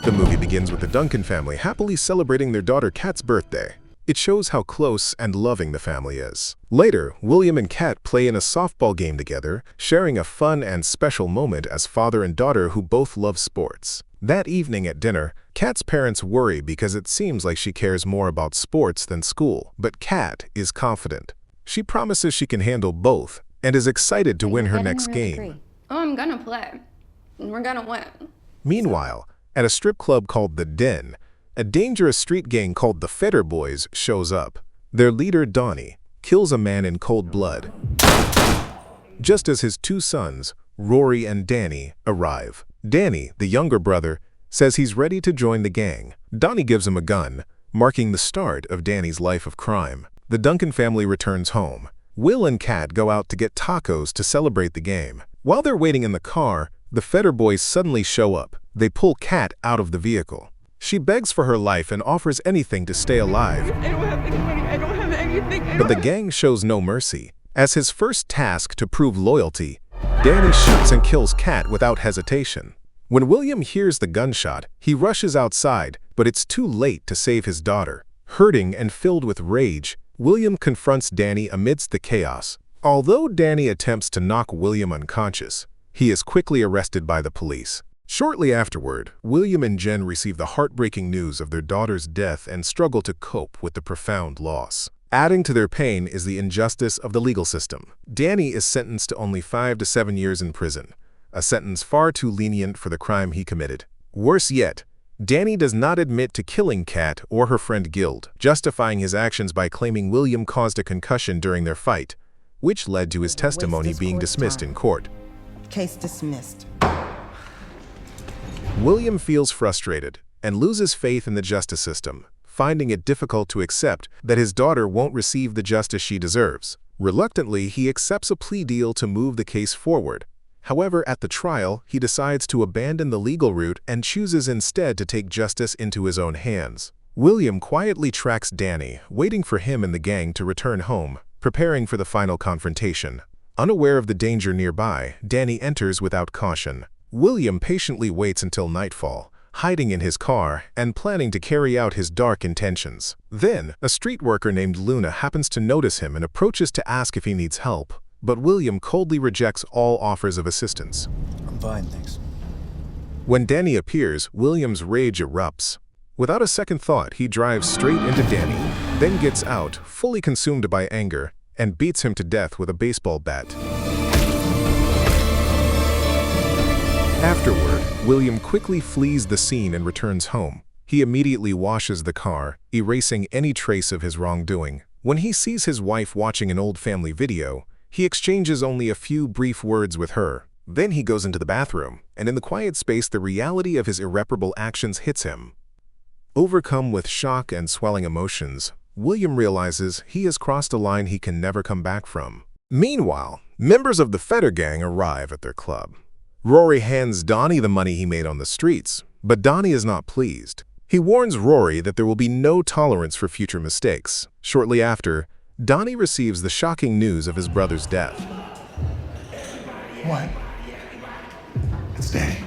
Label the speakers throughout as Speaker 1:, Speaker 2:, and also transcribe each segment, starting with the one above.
Speaker 1: The movie begins with the Duncan family happily celebrating their daughter Kat's birthday. It shows how close and loving the family is. Later, William and Kat play in a softball game together, sharing a fun and special moment as father and daughter who both love sports. That evening at dinner, Kat's parents worry because it seems like she cares more about sports than school, but Kat is confident. She promises she can handle both and is excited to win her next game.
Speaker 2: Oh, I'm gonna play. We're gonna win.
Speaker 1: Meanwhile, at a strip club called The Den, a dangerous street gang called the Fetter Boys shows up. Their leader, Donnie, kills a man in cold blood, just as his two sons, Rory and Danny, arrive. Danny, the younger brother, says he's ready to join the gang. Donnie gives him a gun, marking the start of Danny's life of crime. The Duncan family returns home. Will and Kat go out to get tacos to celebrate the game. While they're waiting in the car, the Fetter Boys suddenly show up. They pull Kat out of the vehicle. She begs for her life and offers anything to stay alive.
Speaker 2: I don't have any money. I don't have anything.
Speaker 1: But the gang shows no mercy. As his first task to prove loyalty, Danny shoots and kills Kat without hesitation. When William hears the gunshot, he rushes outside, but it's too late to save his daughter. Hurting and filled with rage, William confronts Danny amidst the chaos. Although Danny attempts to knock William unconscious, he is quickly arrested by the police. Shortly afterward, William and Jen receive the heartbreaking news of their daughter's death and struggle to cope with the profound loss. Adding to their pain is the injustice of the legal system. Danny is sentenced to only 5 to 7 years in prison, a sentence far too lenient for the crime he committed. Worse yet, Danny does not admit to killing Kat or her friend Guild, justifying his actions by claiming William caused a concussion during their fight, which led to his testimony being dismissed in court.
Speaker 3: Case dismissed.
Speaker 1: William feels frustrated and loses faith in the justice system, finding it difficult to accept that his daughter won't receive the justice she deserves. Reluctantly, he accepts a plea deal to move the case forward. However, at the trial, he decides to abandon the legal route and chooses instead to take justice into his own hands. William quietly tracks Danny, waiting for him and the gang to return home, preparing for the final confrontation. Unaware of the danger nearby, Danny enters without caution. William patiently waits until nightfall, hiding in his car and planning to carry out his dark intentions. Then, a street worker named Luna happens to notice him and approaches to ask if he needs help, but William coldly rejects all offers of assistance.
Speaker 4: I'm fine, thanks.
Speaker 1: When Danny appears, William's rage erupts. Without a second thought, he drives straight into Danny, then gets out, fully consumed by anger, and beats him to death with a baseball bat. Afterward, William quickly flees the scene and returns home. He immediately washes the car, erasing any trace of his wrongdoing. When he sees his wife watching an old family video, he exchanges only a few brief words with her. Then he goes into the bathroom, and in the quiet space the reality of his irreparable actions hits him. Overcome with shock and swelling emotions, William realizes he has crossed a line he can never come back from. Meanwhile, members of the Fetter gang arrive at their club. Rory hands Donnie the money he made on the streets, but Donnie is not pleased. He warns Rory that there will be no tolerance for future mistakes. Shortly after, Donnie receives the shocking news of his brother's death.
Speaker 4: What? It's Danny.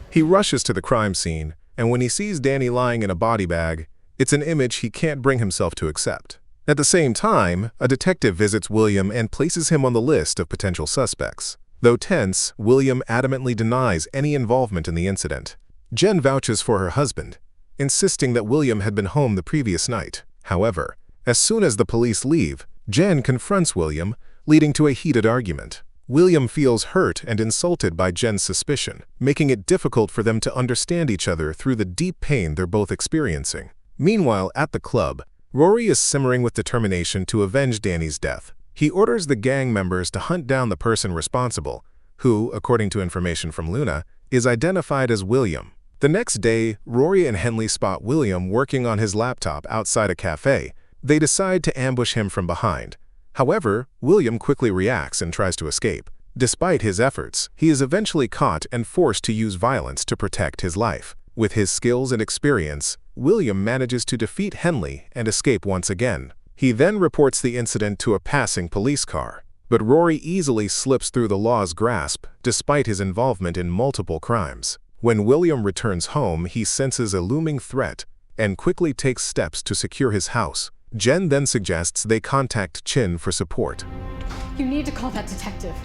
Speaker 1: He rushes to the crime scene, and when he sees Danny lying in a body bag, it's an image he can't bring himself to accept. At the same time, a detective visits William and places him on the list of potential suspects. Though tense, William adamantly denies any involvement in the incident. Jen vouches for her husband, insisting that William had been home the previous night. However, as soon as the police leave, Jen confronts William, leading to a heated argument. William feels hurt and insulted by Jen's suspicion, making it difficult for them to understand each other through the deep pain they're both experiencing. Meanwhile, at the club, Rory is simmering with determination to avenge Danny's death. He orders the gang members to hunt down the person responsible, who, according to information from Luna, is identified as William. The next day, Rory and Henley spot William working on his laptop outside a cafe. They decide to ambush him from behind. However, William quickly reacts and tries to escape. Despite his efforts, he is eventually caught and forced to use violence to protect his life. With his skills and experience, William manages to defeat Henley and escape once again. He then reports the incident to a passing police car, but Rory easily slips through the law's grasp despite his involvement in multiple crimes. When William returns home, he senses a looming threat and quickly takes steps to secure his house. Jen then suggests they contact Chin for support.
Speaker 5: You need to call that detective.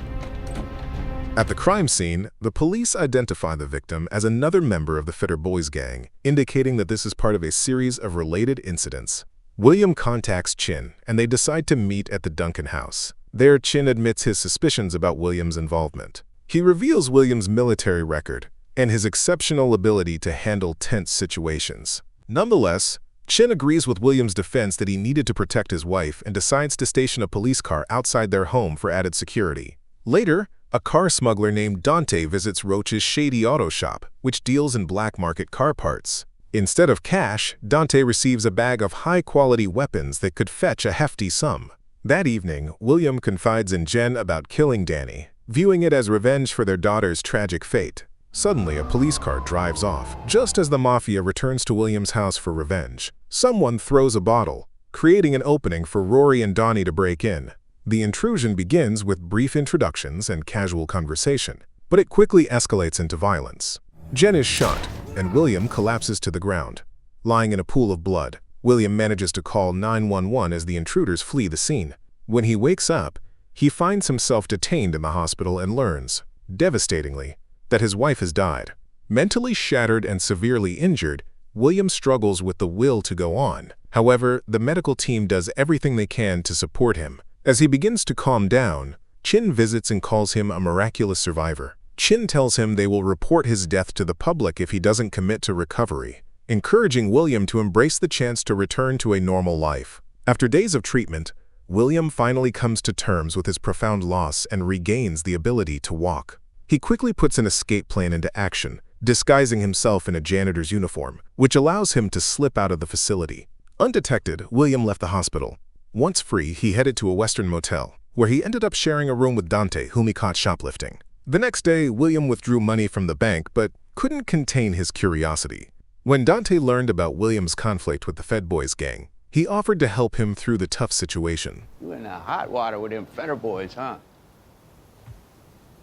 Speaker 1: At the crime scene, the police identify the victim as another member of the Fitter Boys gang, indicating that this is part of a series of related incidents. William contacts Chin, and they decide to meet at the Duncan house. There, Chin admits his suspicions about William's involvement. He reveals William's military record and his exceptional ability to handle tense situations. Nonetheless, Chin agrees with William's defense that he needed to protect his wife and decides to station a police car outside their home for added security. Later, a car smuggler named Dante visits Roach's shady auto shop, which deals in black market car parts. Instead of cash, Dante receives a bag of high-quality weapons that could fetch a hefty sum. That evening, William confides in Jen about killing Danny, viewing it as revenge for their daughter's tragic fate. Suddenly, a police car drives off, just as the mafia returns to William's house for revenge. Someone throws a bottle, creating an opening for Rory and Donnie to break in. The intrusion begins with brief introductions and casual conversation, but it quickly escalates into violence. Jen is shot, and William collapses to the ground. Lying in a pool of blood, William manages to call 911 as the intruders flee the scene. When he wakes up, he finds himself detained in the hospital and learns, devastatingly, that his wife has died. Mentally shattered and severely injured, William struggles with the will to go on. However, the medical team does everything they can to support him. As he begins to calm down, Chin visits and calls him a miraculous survivor. Chin tells him they will report his death to the public if he doesn't commit to recovery, encouraging William to embrace the chance to return to a normal life. After days of treatment, William finally comes to terms with his profound loss and regains the ability to walk. He quickly puts an escape plan into action, disguising himself in a janitor's uniform, which allows him to slip out of the facility. Undetected, William left the hospital. Once free, he headed to a Western motel, where he ended up sharing a room with Dante, whom he caught shoplifting. The next day, William withdrew money from the bank, but couldn't contain his curiosity. When Dante learned about William's conflict with the Fed Boys gang, he offered to help him through the tough situation.
Speaker 6: You in the hot water with them Feder boys, huh?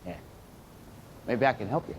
Speaker 6: Yeah. Maybe I can help you.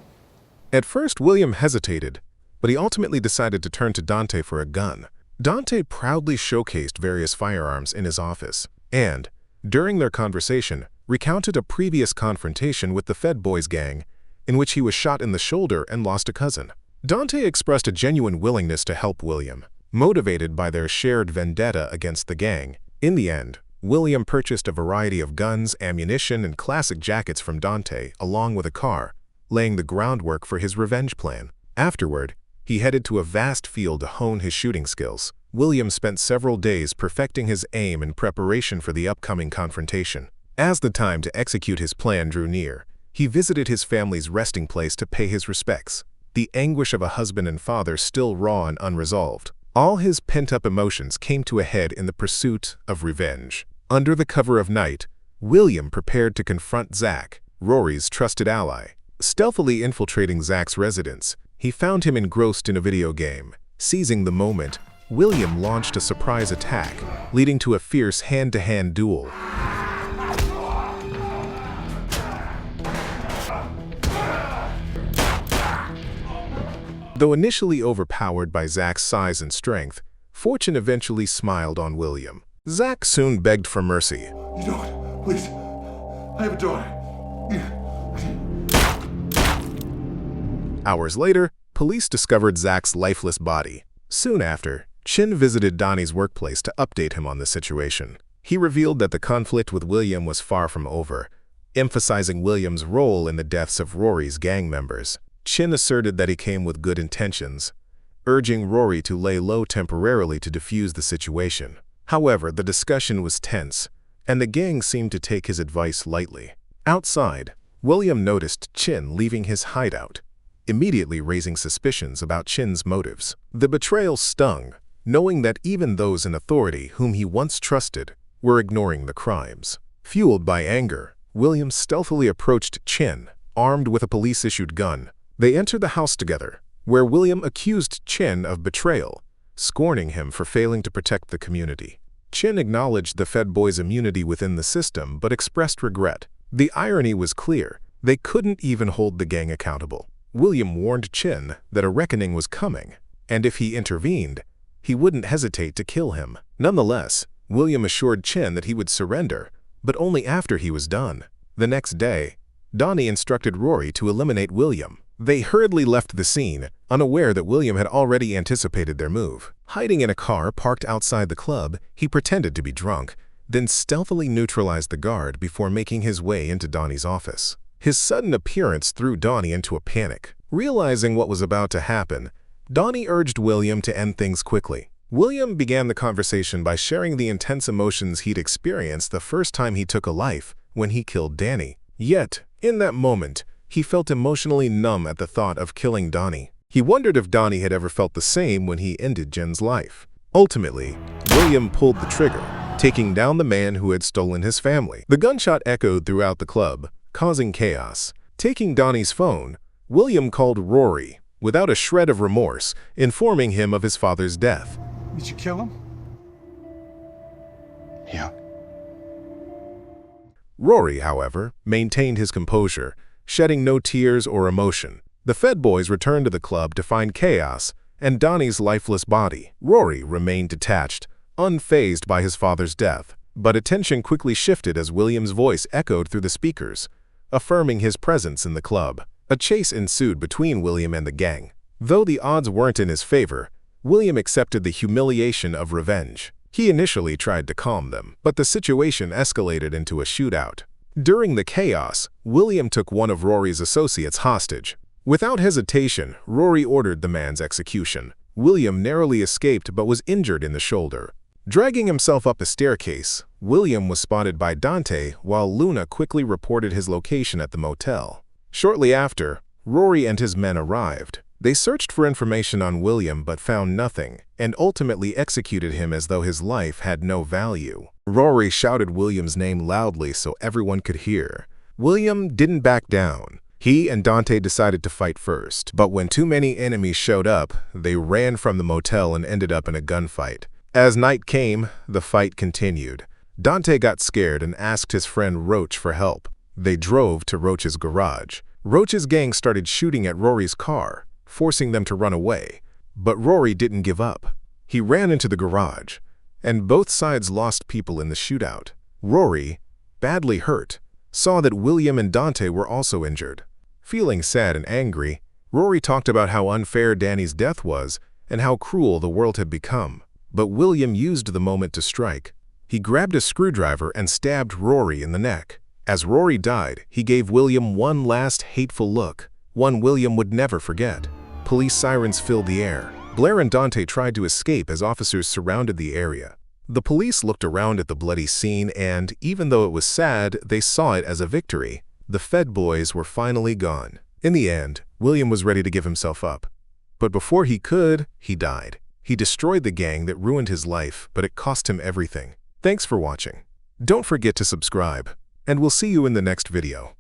Speaker 1: At first, William hesitated, but he ultimately decided to turn to Dante for a gun. Dante proudly showcased various firearms in his office, and, during their conversation, recounted a previous confrontation with the Fed Boys gang, in which he was shot in the shoulder and lost a cousin. Dante expressed a genuine willingness to help William, motivated by their shared vendetta against the gang. In the end, William purchased a variety of guns, ammunition, and classic jackets from Dante, along with a car, laying the groundwork for his revenge plan. Afterward, he headed to a vast field to hone his shooting skills. William spent several days perfecting his aim in preparation for the upcoming confrontation. As the time to execute his plan drew near, he visited his family's resting place to pay his respects. The anguish of a husband and father still raw and unresolved. All his pent-up emotions came to a head in the pursuit of revenge. Under the cover of night, William prepared to confront Zach, Rory's trusted ally. Stealthily infiltrating Zach's residence, he found him engrossed in a video game. Seizing the moment, William launched a surprise attack, leading to a fierce hand-to-hand duel. Though initially overpowered by Zach's size and strength, fortune eventually smiled on William. Zach soon begged for mercy.
Speaker 4: You don't. Please. I have a daughter.
Speaker 1: Hours later, police discovered Zach's lifeless body. Soon after, Chin visited Donnie's workplace to update him on the situation. He revealed that the conflict with William was far from over, emphasizing William's role in the deaths of Rory's gang members. Chin asserted that he came with good intentions, urging Rory to lay low temporarily to defuse the situation. However, the discussion was tense, and the gang seemed to take his advice lightly. Outside, William noticed Chin leaving his hideout, immediately raising suspicions about Chin's motives. The betrayal stung, knowing that even those in authority whom he once trusted were ignoring the crimes. Fueled by anger, William stealthily approached Chin, armed with a police-issued gun. They entered the house together, where William accused Chin of betrayal, scorning him for failing to protect the community. Chin acknowledged the Fed Boys' immunity within the system but expressed regret. The irony was clear. They couldn't even hold the gang accountable. William warned Chin that a reckoning was coming, and if he intervened, he wouldn't hesitate to kill him. Nonetheless, William assured Chin that he would surrender, but only after he was done. The next day, Donnie instructed Rory to eliminate William. They hurriedly left the scene, unaware that William had already anticipated their move. Hiding in a car parked outside the club, he pretended to be drunk, then stealthily neutralized the guard before making his way into Donnie's office. His sudden appearance threw Donnie into a panic. Realizing what was about to happen, Donnie urged William to end things quickly. William began the conversation by sharing the intense emotions he'd experienced the first time he took a life when he killed Danny. Yet, in that moment, he felt emotionally numb at the thought of killing Donnie. He wondered if Donnie had ever felt the same when he ended Jen's life. Ultimately, William pulled the trigger, taking down the man who had stolen his family. The gunshot echoed throughout the club, causing chaos. Taking Donnie's phone, William called Rory, without a shred of remorse, informing him of his father's death.
Speaker 4: Did you kill him?
Speaker 6: Yeah.
Speaker 1: Rory, however, maintained his composure, shedding no tears or emotion. The Fed boys returned to the club to find chaos and Donnie's lifeless body. Rory remained detached, unfazed by his father's death, but attention quickly shifted as William's voice echoed through the speakers, affirming his presence in the club. A chase ensued between William and the gang. Though the odds weren't in his favor, William accepted the humiliation of revenge. He initially tried to calm them, but the situation escalated into a shootout. During the chaos, William took one of Rory's associates hostage. Without hesitation, Rory ordered the man's execution. William narrowly escaped but was injured in the shoulder. Dragging himself up a staircase, William was spotted by Dante while Luna quickly reported his location at the motel. Shortly after, Rory and his men arrived. They searched for information on William but found nothing, and ultimately executed him as though his life had no value. Rory shouted William's name loudly so everyone could hear. William didn't back down. He and Dante decided to fight first, but when too many enemies showed up, they ran from the motel and ended up in a gunfight. As night came, the fight continued. Dante got scared and asked his friend Roach for help. They drove to Roach's garage. Roach's gang started shooting at Rory's car, forcing them to run away. But Rory didn't give up. He ran into the garage, and both sides lost people in the shootout. Rory, badly hurt, saw that William and Dante were also injured. Feeling sad and angry, Rory talked about how unfair Danny's death was and how cruel the world had become. But William used the moment to strike. He grabbed a screwdriver and stabbed Rory in the neck. As Rory died, he gave William one last hateful look, one William would never forget. Police sirens filled the air. Blair and Dante tried to escape as officers surrounded the area. The police looked around at the bloody scene and, even though it was sad, they saw it as a victory. The Fed boys were finally gone. In the end, William was ready to give himself up. But before he could, he died. He destroyed the gang that ruined his life, but it cost him everything. Thanks for watching. Don't forget to subscribe, and we'll see you in the next video.